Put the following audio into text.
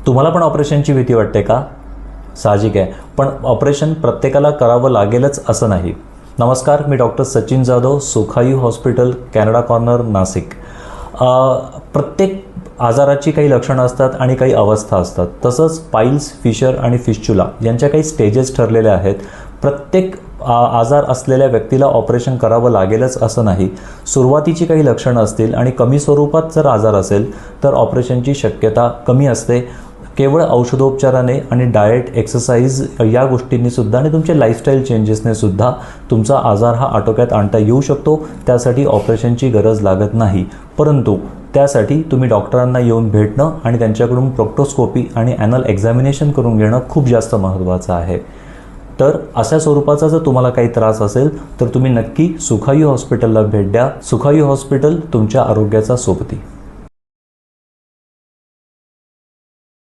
तुम्हाला पण ऑपरेशनची भीती वाटते का? साहजिक आहे, पण ऑपरेशन प्रत्येकाला करावं लागेलच असं नाही. नमस्कार, मी doctor Sachin Jadhav, Sukhayu hospital, Canada corner, Nashik. प्रत्येक आजाराची काही लक्षणं असतात आणि काही अवस्था असतात. तसंच पाईल्स, फिशर आणि फिस्चुला यांच्या काही स्टेजेस ठरलेल्या आहेत. प्रत्येक आजार असलेल्या व्यक्तीला ऑपरेशन करावं लागेलच असं नाही. सुरुवातीची काही लक्षणं असतील आणि कमी स्वरूपात जर आजार असेल तर ऑपरेशनची शक्यता कमी असते. केवळ औषधोपचाराने आणि डाएट, एक्सरसाइज या गोष्टींनी सुद्धा आणि तुमचे लाईफस्टाईल चेंजेसने सुद्धा तुमचा आजार हा आटोक्यात आणता येऊ शकतो. त्यासाठी ऑपरेशनची गरज लागत नाही. परंतु त्यासाठी तुम्ही डॉक्टरांना येऊन भेटणं आणि त्यांच्याकडून प्रोक्टोस्कोपी आणि ॲनल एक्झामिनेशन करून घेणं खूप जास्त महत्त्वाचं आहे. तर अशा स्वरूपाचा जर तुम्हाला काही त्रास असेल तर तुम्ही नक्की सुखायू हॉस्पिटलला भेट द्या. सुखायू हॉस्पिटल तुमच्या आरोग्याचा सोबती.